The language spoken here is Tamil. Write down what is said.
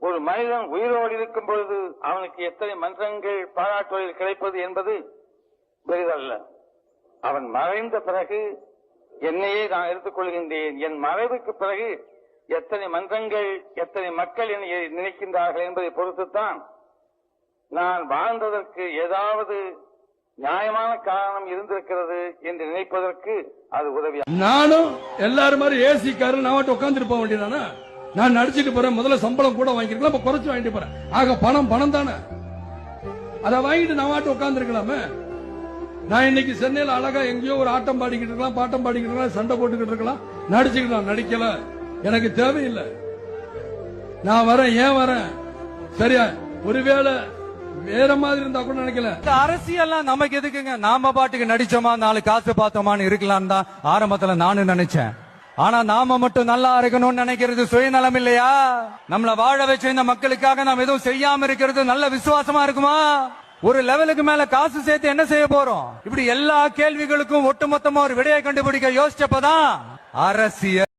ஒரு மனிதன் உயிரோடு இருக்கும் பொழுது அவனுக்கு எத்தனை மன்றங்கள் பாராட்டுவதில் கிடைப்பது என்பது பெரிதல்ல. அவன் மறைந்த பிறகு என்னையே நான் எடுத்துக் கொள்கின்றேன். என் மறைவுக்கு பிறகு எத்தனை மன்றங்கள், எத்தனை மக்கள் என்னை நினைக்கின்றார்கள் என்பதை பொறுத்துத்தான் நான் வாழ்ந்ததற்கு ஏதாவது நியாயமான காரணம் இருந்திருக்கிறது என்று நினைப்பதற்கு அது உதவி. நானும் எல்லாரும் மாதிரி ஏசி காரு நான் உட்காந்துட்டு போக வேண்டியதானே? நான் நடிச்சுட்டு போறேன், முதல்ல சம்பளம் கூட வாங்கிருக்கலாம், இப்ப குறைச்சு வாங்கிட்டு போறேன். ஆக பணம் தானே, அதை வாங்கிட்டு நான் உட்கார்ந்து இருக்கலாமே. நான் இன்னைக்கு சென்னையில அழகா எங்கேயோ ஒரு ஆட்டம் பாடிக்கிட்டு இருக்கலாம், பாட்டம் பாடிக்கிட்டு இருக்கலாம், சண்டை போட்டுக்கிட்டு இருக்கலாம், நடிச்சுக்கலாம். நடிக்கல, எனக்கு தேவையில்லை. நான் வரேன், ஏன் வரேன்? சரியா, ஒருவேளை வேற மாதிரி இருந்தா கூட நினைக்கல. அரசியல்லாம் நமக்கு எதுக்குங்க? நாம பாட்டுக்கு நடிச்சோமா, 4 காசு பார்த்தோமான்னு இருக்கலாம் தான் ஆரம்பத்துல நானும் நினைச்சேன். ஆனா நாம மட்டும் நல்லா இருக்கணும்னு நினைக்கிறது சுயநலம் இல்லையா? நம்மள வாழ வச்ச இந்த மக்களுக்காக நாம் எதுவும் செய்யாம இருக்கிறது நல்ல விசுவாசமா இருக்குமா? ஒரு லெவலுக்கு மேல காசு சேர்த்து என்ன செய்ய போறோம்? இப்படி எல்லா கேள்விகளுக்கும் ஒட்டுமொத்தமா ஒரு விடையை கண்டுபிடிக்க யோசிச்சப்பதான் அரசியல்